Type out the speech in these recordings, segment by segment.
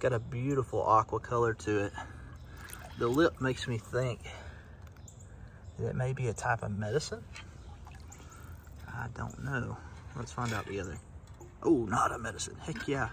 got a beautiful aqua color to it. The lip makes me think that it may be a type of medicine. I don't know. Let's find out together. Oh, not a medicine. Heck yeah.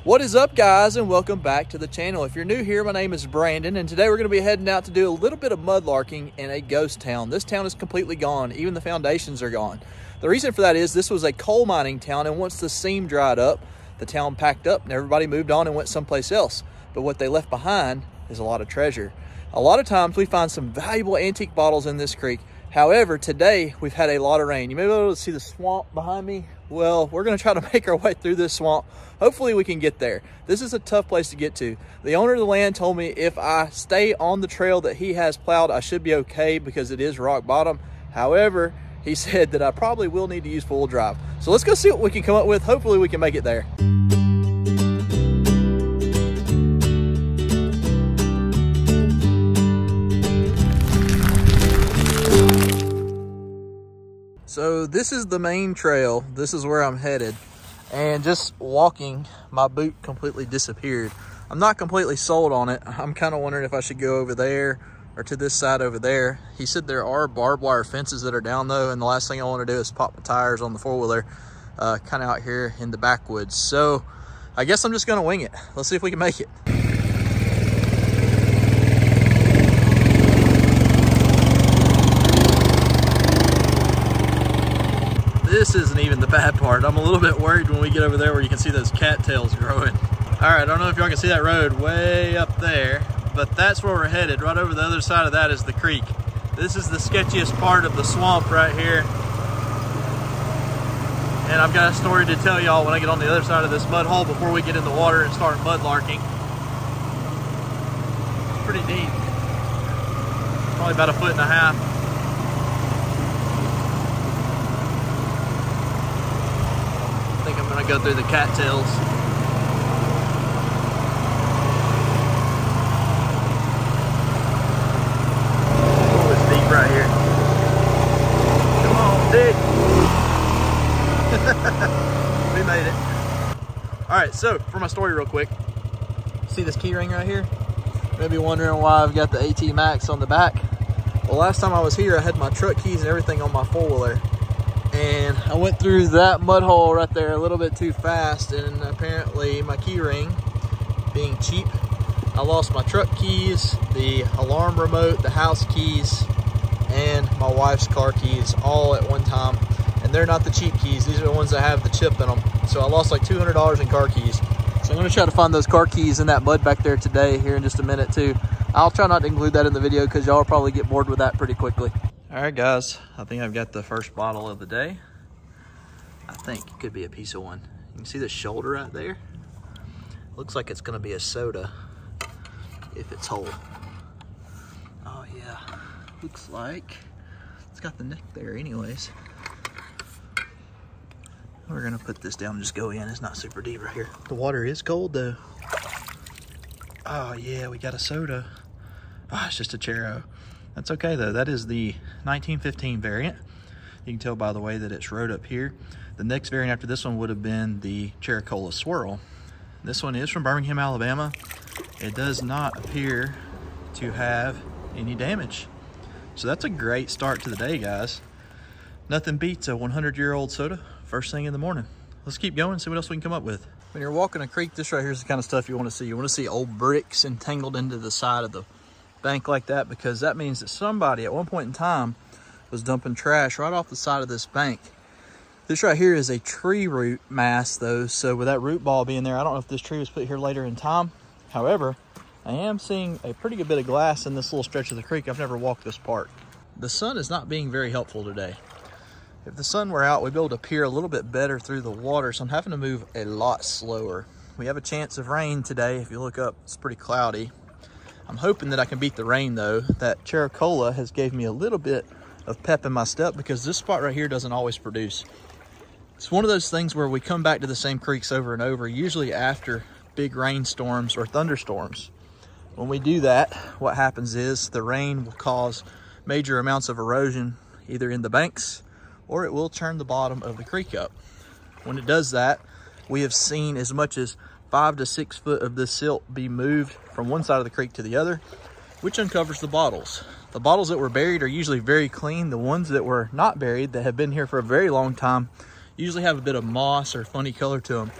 What is up, guys, and welcome back to the channel. If you're new here, my name is Brandon, and today we're going to be heading out to do a little bit of mudlarking in a ghost town. This town is completely gone. Even the foundations are gone. The reason for that is this was a coal mining town, and once the seam dried up, the town packed up and everybody moved on and went someplace else. But what they left behind is a lot of treasure. A lot of times we find some valuable antique bottles in this creek. However, today we've had a lot of rain. You may be able to see the swamp behind me. Well, we're going to try to make our way through this swamp. Hopefully we can get there. This is a tough place to get to. The owner of the land told me if I stay on the trail that he has plowed, I should be okay because it is rock bottom. However, he said that I probably will need to use full drive. So let's go see what we can come up with. Hopefully we can make it there. So this is the main trail. This is where I'm headed. And just walking, my boot completely disappeared. I'm not completely sold on it. I'm kind of wondering if I should go over there or to this side over there. He said there are barbed wire fences that are down though, and the last thing I want to do is pop my tires on the four-wheeler kind of out here in the backwoods. So I guess I'm just going to wing it. Let's see if we can make it. This isn't even the bad part. I'm a little bit worried when we get over there where you can see those cattails growing. All right, I don't know if y'all can see that road way up there, but that's where we're headed. Right over the other side of that is the creek. This is the sketchiest part of the swamp right here. And I've got a story to tell y'all when I get on the other side of this mud hole before we get in the water and start mudlarking. It's pretty deep. Probably about 1.5 feet. I think I'm gonna go through the cattails. Oh, it's deep right here. Come on, dig. We made it. All right, so for my story real quick, see this key ring right here? Maybe wondering why I've got the AT Max on the back. Well, last time I was here, I had my truck keys and everything on my four-wheeler. And I went through that mud hole right there a little bit too fast, and apparently my key ring, being cheap, I lost my truck keys, the alarm remote, the house keys, and my wife's car keys all at one time. And they're not the cheap keys, these are the ones that have the chip in them. So I lost like $200 in car keys. So I'm gonna try to find those car keys in that mud back there today, here in just a minute too. I'll try not to include that in the video because y'all will probably get bored with that pretty quickly. All right, guys, I think I've got the first bottle of the day. I think it could be a piece of one. You can see the shoulder right there. Looks like it's gonna be a soda if it's whole. Oh yeah, looks like it's got the neck there anyways. We're gonna put this down and just go in. It's not super deep right here. The water is cold though. Oh yeah, we got a soda. Oh, it's just a Chero. That's okay though. That is the 1915 variant. You can tell by the way that it's wrote up here. The next variant after this one would have been the Cherry-Cola Swirl. This one is from Birmingham, Alabama. It does not appear to have any damage. So that's a great start to the day, guys. Nothing beats a 100-year-old soda first thing in the morning. Let's keep going, see what else we can come up with. When you're walking a creek, this right here is the kind of stuff you want to see. You want to see old bricks entangled into the side of the bank like that, because that means that somebody at one point in time was dumping trash right off the side of this bank. This right here is a tree root mass though, so with that root ball being there, I don't know if this tree was put here later in time. However, I am seeing a pretty good bit of glass in this little stretch of the creek. I've never walked this part. The sun is not being very helpful today. If the sun were out, we'd be able to peer a little bit better through the water, so I'm having to move a lot slower. We have a chance of rain today. If you look up, it's pretty cloudy. I'm hoping that I can beat the rain though. That Cherry-Cola has gave me a little bit of pep in my step because this spot right here doesn't always produce. It's one of those things where we come back to the same creeks over and over, usually after big rainstorms or thunderstorms. When we do that, what happens is the rain will cause major amounts of erosion either in the banks or it will turn the bottom of the creek up. When it does that, we have seen as much as 5 to 6 foot of this silt be moved from one side of the creek to the other, which uncovers the bottles. The bottles that were buried are usually very clean. The ones that were not buried, that have been here for a very long time, usually have a bit of moss or funny color to them.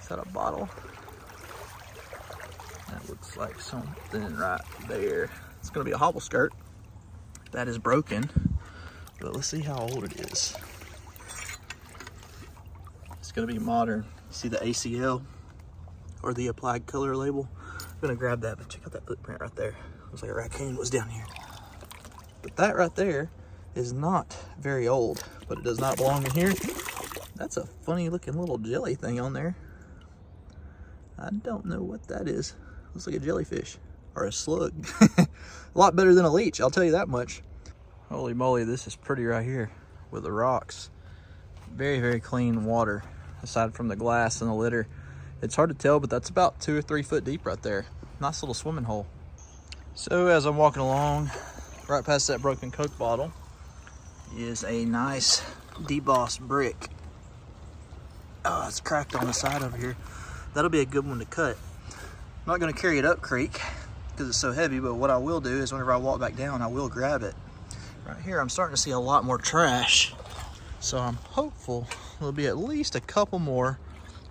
Is that a bottle? That looks like something right there. It's gonna be a hobble skirt. That is broken, but let's see how old it is. It's gonna be modern. See the ACL or the applied color label? I'm gonna grab that, but check out that footprint right there. Looks like a raccoon was down here. But that right there is not very old, but it does not belong in here. That's a funny looking little jelly thing on there. I don't know what that is. Looks like a jellyfish or a slug. A lot better than a leech, I'll tell you that much. Holy moly, this is pretty right here with the rocks. Very, very clean water, aside from the glass and the litter. It's hard to tell, but that's about 2 or 3 foot deep right there. Nice little swimming hole. So as I'm walking along, right past that broken Coke bottle is a nice debossed brick. Oh, it's cracked on the side over here. That'll be a good one to cut. I'm not gonna carry it up creek because it's so heavy, but what I will do is whenever I walk back down, I will grab it. Right here, I'm starting to see a lot more trash. So I'm hopeful there'll be at least a couple more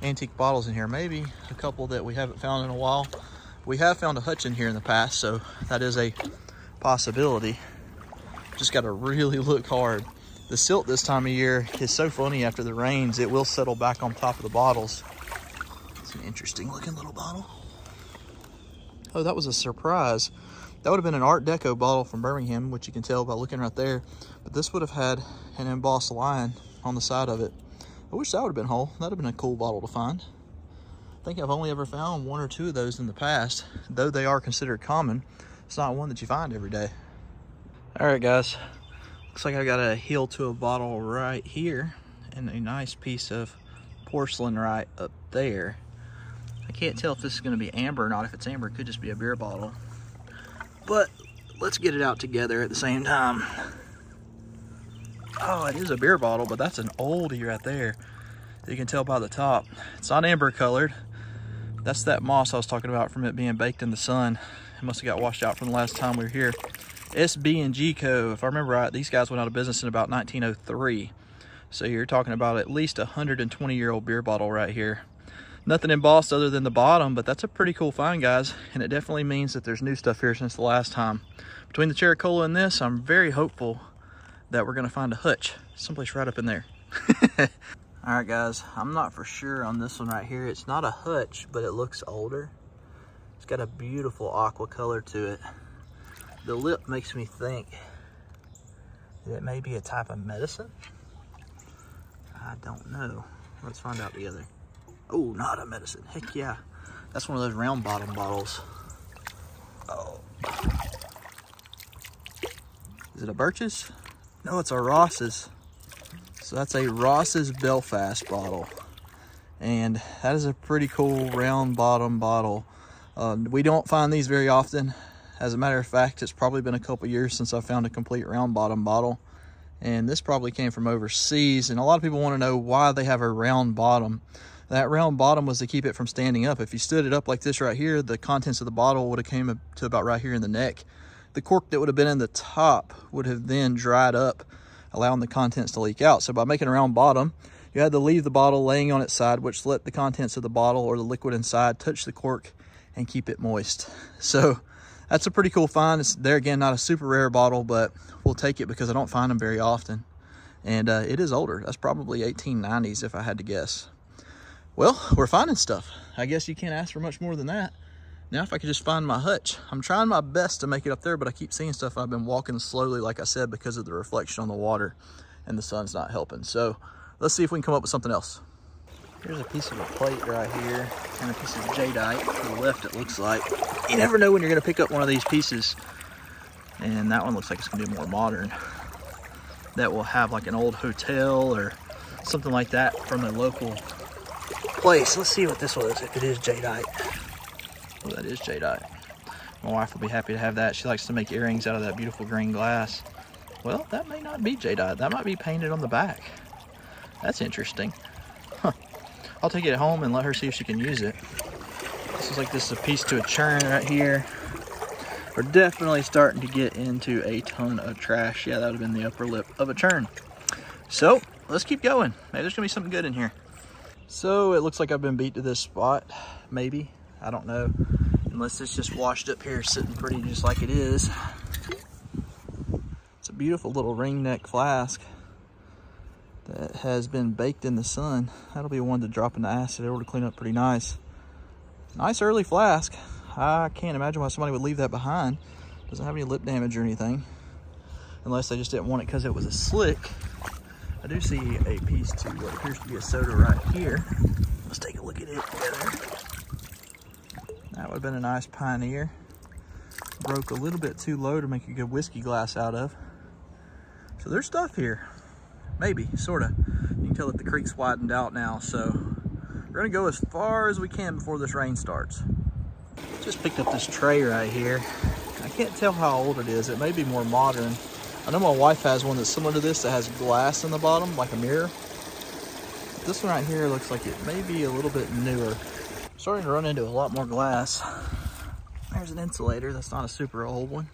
antique bottles in here. Maybe a couple that we haven't found in a while. We have found a hutch in here in the past, so that is a possibility. Just gotta really look hard. The silt this time of year is so funny after the rains. It will settle back on top of the bottles. It's an interesting looking little bottle. Oh, that was a surprise. That would have been an Art Deco bottle from Birmingham, which you can tell by looking right there. But this would have had an embossed lion on the side of it. I wish that would have been whole. That would have been a cool bottle to find. I think I've only ever found 1 or 2 of those in the past. Though they are considered common, it's not one that you find every day. All right, guys. Looks like I got a heel to a bottle right here and a nice piece of porcelain right up there. I can't tell if this is going to be amber or not. If it's amber, it could just be a beer bottle. But let's get it out together at the same time. Oh, it is a beer bottle, but that's an oldie right there. You can tell by the top. It's not amber colored. That's that moss I was talking about from it being baked in the sun. It must have got washed out from the last time we were here. SB&G Co. If I remember right, these guys went out of business in about 1903. So you're talking about at least a 120-year-old beer bottle right here. Nothing embossed other than the bottom, but that's a pretty cool find, guys. And it definitely means that there's new stuff here since the last time. Between the Chericola and this, I'm very hopeful that we're gonna find a hutch someplace right up in there. All right, guys, I'm not for sure on this one right here. It's not a hutch, but it looks older. It's got a beautiful aqua color to it. The lip makes me think that it may be a type of medicine. I don't know. Let's find out together. Oh, not a medicine. Heck yeah. That's one of those round bottom bottles. Oh. Is it a Birch's? No, it's a Ross's. So that's a Ross's Belfast bottle. And that is a pretty cool round bottom bottle. We don't find these very often. As a matter of fact, it's probably been a couple years since I found a complete round bottom bottle. And this probably came from overseas. And a lot of people want to know why they have a round bottom. That round bottom was to keep it from standing up. If you stood it up like this right here, the contents of the bottle would have came up to about right here in the neck. The cork that would have been in the top would have then dried up, allowing the contents to leak out. So by making a round bottom, you had to leave the bottle laying on its side, which let the contents of the bottle or the liquid inside touch the cork and keep it moist. So that's a pretty cool find. It's, there again, not a super rare bottle, but we'll take it because I don't find them very often. And it is older. That's probably 1890s if I had to guess. Well, we're finding stuff. I guess you can't ask for much more than that. Now, if I could just find my hutch. I'm trying my best to make it up there, but I keep seeing stuff. I've been walking slowly, like I said, because of the reflection on the water and the sun's not helping. So let's see if we can come up with something else. Here's a piece of a plate right here and a piece of jadeite to the left, it looks like. You never know when you're gonna pick up one of these pieces. And that one looks like it's gonna be more modern. That will have like an old hotel or something like that from a local place. Let's see what this was, if it is jadeite. Oh, that is jadeite. My wife will be happy to have that. She likes to make earrings out of that beautiful green glass. Well, that may not be jadeite. That might be painted on the back. That's interesting. Huh. I'll take it home and let her see if she can use it. This is like this is a piece to a churn right here. We're definitely starting to get into a ton of trash. Yeah, that would have been the upper lip of a churn. So let's keep going. Maybe there's gonna be something good in here. So it looks like I've been beat to this spot. Maybe, I don't know. Unless it's just washed up here, sitting pretty just like it is. It's a beautiful little ring neck flask that has been baked in the sun. That'll be one to drop in the acid. It'll clean up pretty nice. Nice early flask. I can't imagine why somebody would leave that behind. Doesn't have any lip damage or anything. Unless they just didn't want it because it was a slick. I do see a piece to what appears to be a soda right here. Let's take a look at it together. That would have been a nice Pioneer. Broke a little bit too low to make a good whiskey glass out of. So there's stuff here. Maybe, sorta. You can tell that the creek's widened out now, so we're gonna go as far as we can before this rain starts. Just picked up this tray right here. I can't tell how old it is. It may be more modern. I know my wife has one that's similar to this that has glass in the bottom, like a mirror. This one right here looks like it may be a little bit newer. Starting to run into a lot more glass. There's an insulator. That's not a super old one.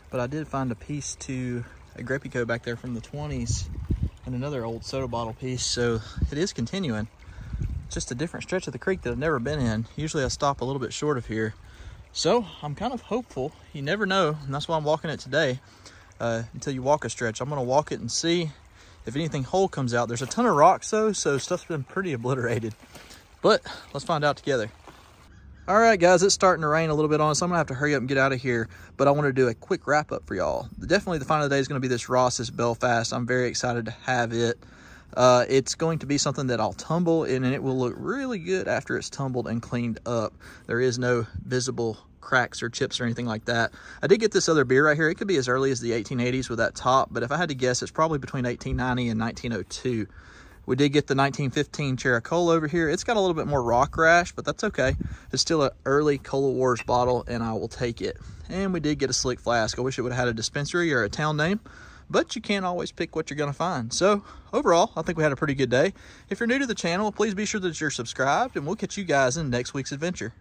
But I did find a piece to a Grappico back there from the 20s and another old soda bottle piece. So it is continuing. Just a different stretch of the creek that I've never been in. Usually I stop a little bit short of here. So I'm kind of hopeful. You never know. And that's why I'm walking it today. Until you walk a stretch. I'm going to walk it and see if anything whole comes out. There's a ton of rocks though, so stuff's been pretty obliterated. But let's find out together. All right, guys, it's starting to rain a little bit on us. I'm gonna have to hurry up and get out of here, but I want to do a quick wrap up for y'all. Definitely the final of the day is going to be this Ross's Belfast. I'm very excited to have it. It's going to be something that I'll tumble and it will look really good after it's tumbled and cleaned up. There is no visible cracks or chips or anything like that. I did get this other beer right here. It could be as early as the 1880s with that top, but if I had to guess, it's probably between 1890 and 1902. We did get the 1915 Chericola over here. It's got a little bit more rock rash, but that's okay. It's still an early Cola Wars bottle, and I will take it. And we did get a slick flask. I wish it would have had a dispensary or a town name, but you can't always pick what you're going to find. So overall, I think we had a pretty good day. If you're new to the channel, please be sure that you're subscribed, and we'll catch you guys in next week's adventure.